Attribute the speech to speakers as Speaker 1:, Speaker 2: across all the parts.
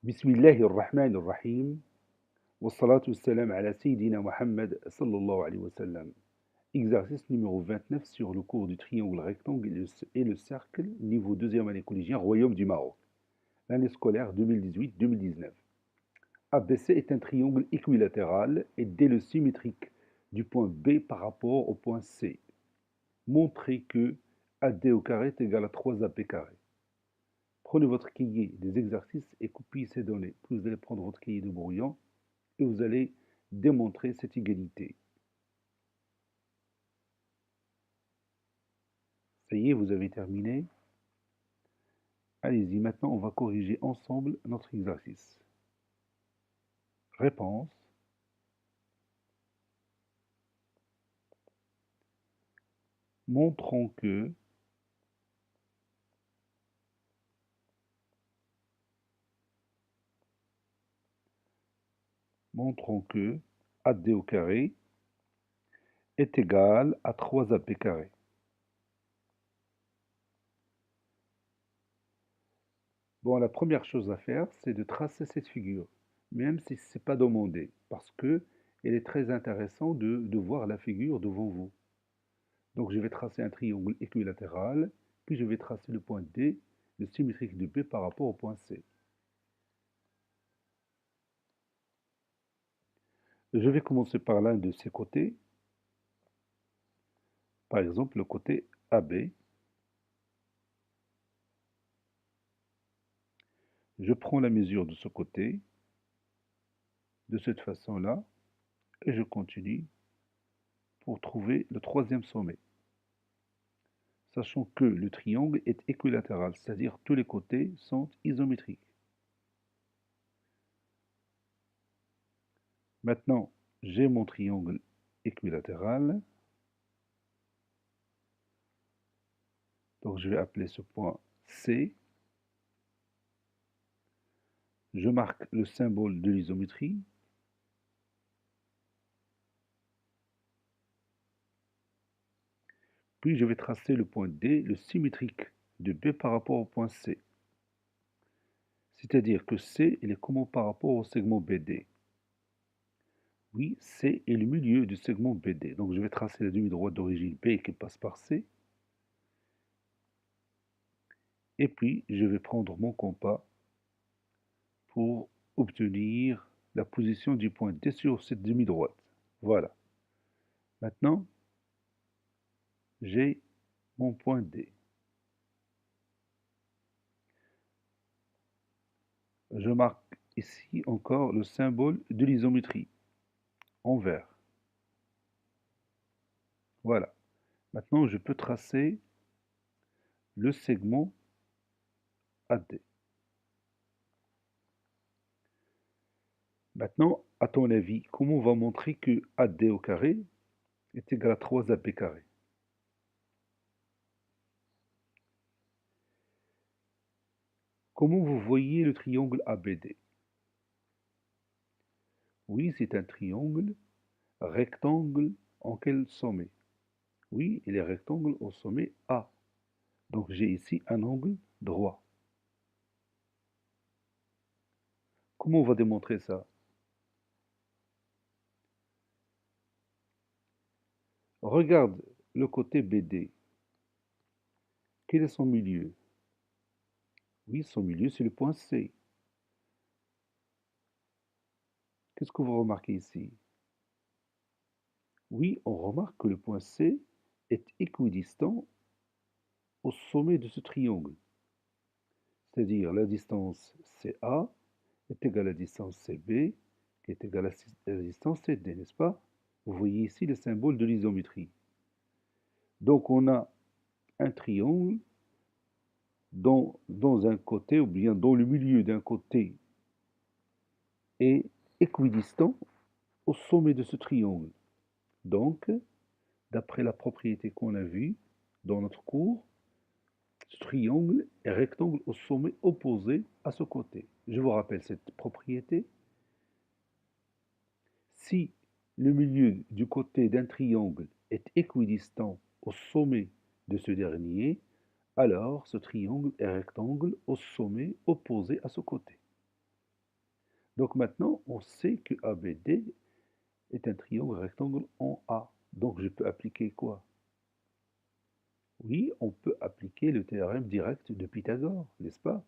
Speaker 1: بسم الله الرحمن الرحيم والصلاة والسلام على سيدنا Mohammed sallallahu alayhi wa sallam. Exercice numéro 29 sur le cours du triangle rectangle et le cercle, niveau deuxième année collégienne, Royaume du Maroc, l'année scolaire 2018-2019. ABC est un triangle équilatéral et dès le symétrique du point B par rapport au point C. Montrez que AD au carré est égal à 3AB carré. Prenez votre cahier des exercices et copiez ces données. Puis vous allez prendre votre cahier de brouillon et vous allez démontrer cette égalité. Ça y est, vous avez terminé. Allez-y, maintenant on va corriger ensemble notre exercice. Réponse. Montrons que AD au carré est égal à 3AB carré. Bon, la première chose à faire, c'est de tracer cette figure, même si ce n'est pas demandé, parce que il est très intéressant de voir la figure devant vous. Donc je vais tracer un triangle équilatéral, puis je vais tracer le point D, le symétrique de B par rapport au point C. Je vais commencer par l'un de ces côtés, par exemple le côté AB. Je prends la mesure de ce côté, de cette façon-là, et je continue pour trouver le troisième sommet. Sachant que le triangle est équilatéral, c'est-à-dire tous les côtés sont isométriques. Maintenant, j'ai mon triangle équilatéral. Donc je vais appeler ce point C. Je marque le symbole de l'isométrie. Puis je vais tracer le point D, le symétrique de B par rapport au point C. C'est-à-dire que C, il est comment par rapport au segment BD? Oui, C est le milieu du segment BD. Donc je vais tracer la demi-droite d'origine B qui passe par C. Et puis je vais prendre mon compas pour obtenir la position du point D sur cette demi-droite. Voilà. Maintenant, j'ai mon point D. Je marque ici encore le symbole de l'isométrie en vert. Voilà. Maintenant, je peux tracer le segment AD. Maintenant, à ton avis, comment on va montrer que AD au carré est égal à 3AB carré? Comment vous voyez le triangle ABD? Oui, c'est un triangle rectangle en quel sommet? Oui, il est rectangle au sommet A. Donc j'ai ici un angle droit. Comment on va démontrer ça? Regarde le côté BD. Quel est son milieu? Oui, son milieu, c'est le point C. Qu'est-ce que vous remarquez ici? Oui, on remarque que le point C est équidistant au sommet de ce triangle. C'est-à-dire la distance CA est égale à la distance CB, qui est égale à la distance CD, n'est-ce pas? Vous voyez ici le symbole de l'isométrie. Donc on a un triangle dans un côté, ou bien dans le milieu d'un côté, est équidistant au sommet de ce triangle. Donc, d'après la propriété qu'on a vue dans notre cours, ce triangle est rectangle au sommet opposé à ce côté. Je vous rappelle cette propriété. Si le milieu du côté d'un triangle est équidistant au sommet de ce dernier, alors ce triangle est rectangle au sommet opposé à ce côté. Donc maintenant, on sait que ABD est un triangle rectangle en A. Donc je peux appliquer quoi? Oui, on peut appliquer le théorème direct de Pythagore, n'est-ce pas?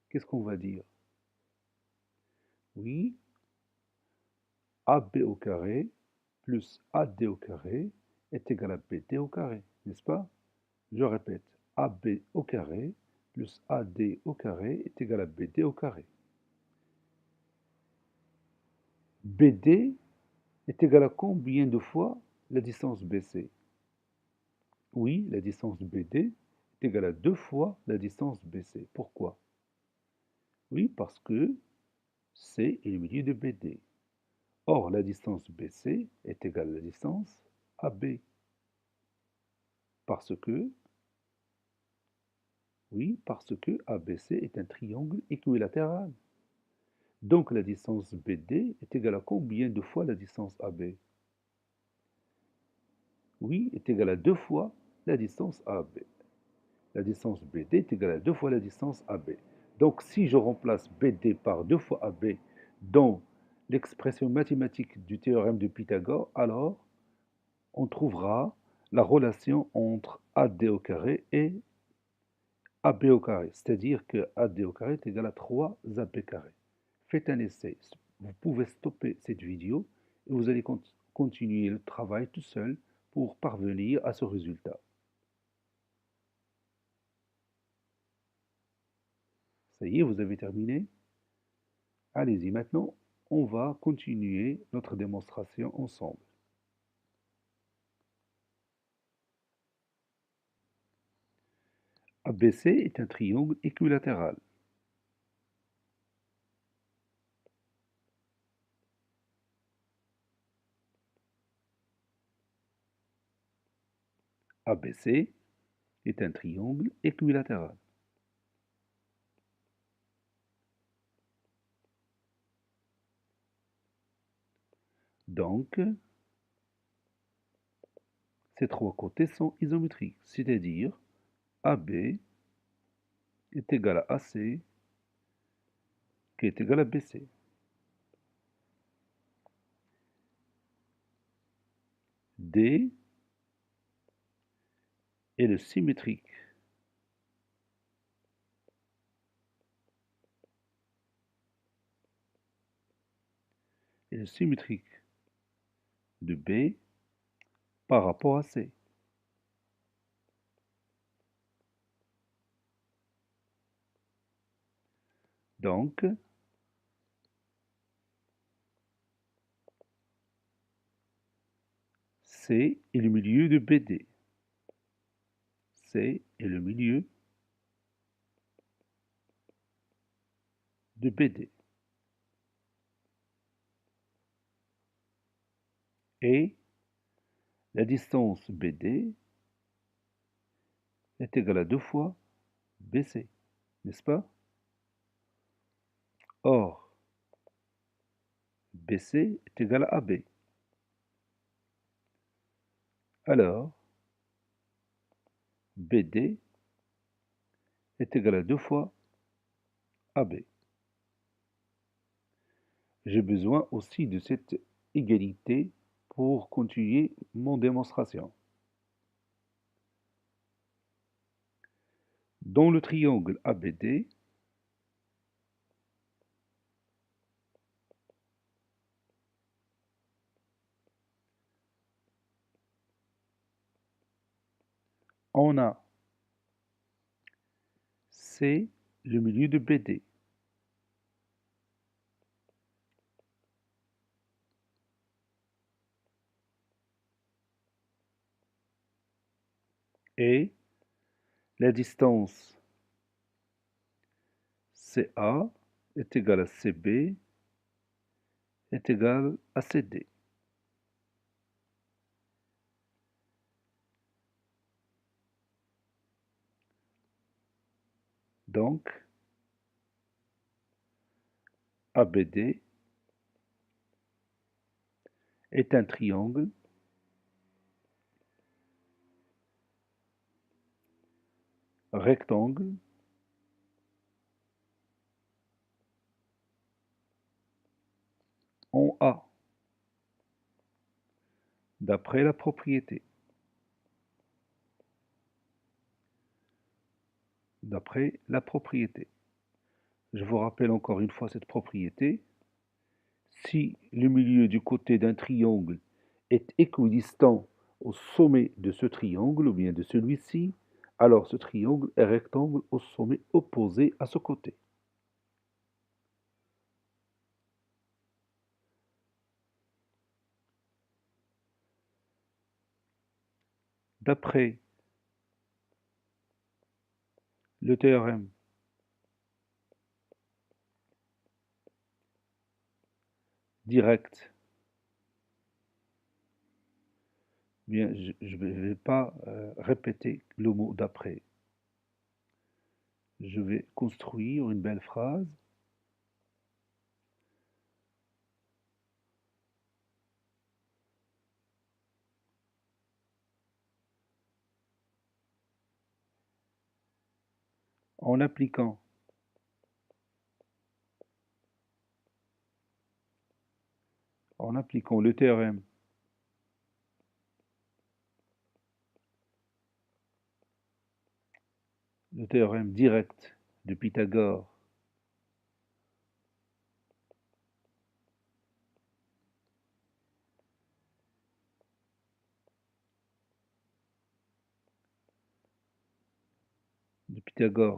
Speaker 1: Qu'est-ce qu'on va dire? Oui, AB au carré plus AD au carré est égal à BD au carré, n'est-ce pas? Je répète, AB au carré plus AD au carré est égal à BD au carré. BD est égal à combien de fois la distance BC? Oui, la distance BD est égale à 2 fois la distance BC. Pourquoi? Oui, parce que C est le milieu de BD. Or, la distance BC est égale à la distance AB. Parce que, oui, parce que ABC est un triangle équilatéral. Donc, la distance BD est égale à combien de fois la distance AB? Oui, est égale à 2 fois la distance AB. La distance BD est égale à 2 fois la distance AB. Donc, si je remplace BD par 2 fois AB dans l'expression mathématique du théorème de Pythagore, alors on trouvera la relation entre AD au carré et AB au carré. C'est-à-dire que AD au carré est égal à 3 AB carré. Faites un essai. Vous pouvez stopper cette vidéo et vous allez continuer le travail tout seul pour parvenir à ce résultat. Ça y est, vous avez terminé? Allez-y, maintenant, on va continuer notre démonstration ensemble. ABC est un triangle équilatéral. ABC est un triangle équilatéral. Donc, ces trois côtés sont isométriques, c'est-à-dire AB est égal à AC qui est égal à BC. D est le symétrique de B par rapport à C. Donc, C est le milieu de BD. C est le milieu de BD. Et la distance BD est égale à 2 fois BC, n'est-ce pas? Or, BC est égal à AB. Alors, BD est égal à 2 fois AB. J'ai besoin aussi de cette égalité pour continuer mon démonstration. Dans le triangle ABD, on a C, le milieu de BD, et la distance CA est égale à CB est égale à CD. Donc, ABD est un triangle rectangle en A, d'après la propriété. D'après la propriété. Je vous rappelle encore une fois cette propriété. Si le milieu du côté d'un triangle est équidistant au sommet de ce triangle ou bien de celui-ci, alors ce triangle est rectangle au sommet opposé à ce côté. D'après le théorème direct, bien, je ne vais pas répéter le mot d'après. Je vais construire une belle phrase. En appliquant le théorème direct de Pythagore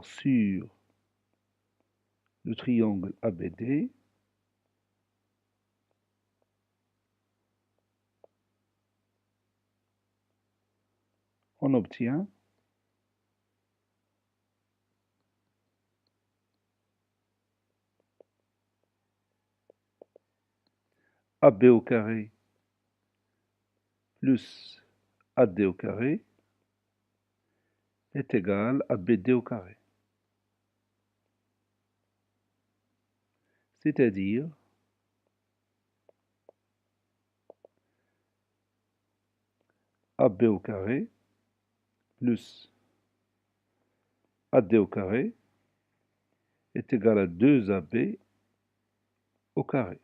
Speaker 1: sur le triangle ABD, on obtient AB au carré plus AD au carré est égal à BD au carré. C'est-à-dire AB au carré plus AD au carré est égal à 2AB au carré,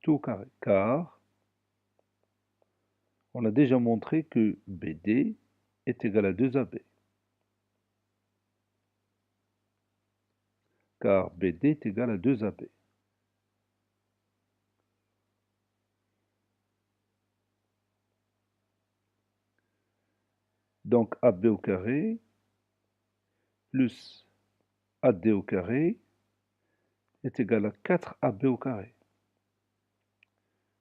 Speaker 1: tout au carré, car on a déjà montré que BD est égal à 2AB, car BD est égal à 2AB. Donc AB au carré plus AD au carré est égal à 4AB au carré.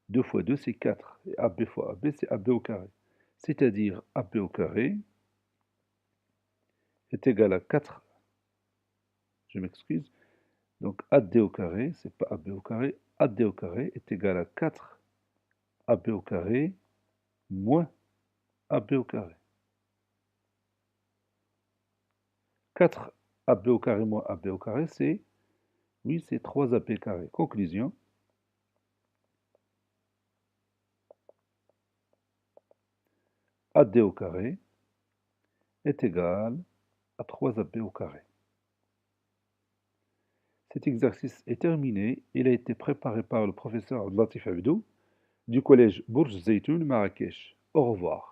Speaker 1: 2 fois 2, c'est 4. Et AB fois AB, c'est AB au carré. C'est-à-dire AB au carré est égal à 4. Je m'excuse. Donc AD au carré, c'est pas AB au carré. AD au carré est égal à 4 AB au carré moins AB au carré. 4 AB au carré moins AB au carré, c'est, oui, c'est 3 AB carré. Conclusion. AD au carré est égal à 3 AB au carré. Cet exercice est terminé. Il a été préparé par le professeur Latif Abdou du collège Bourj Zeytoun Marrakech. Au revoir.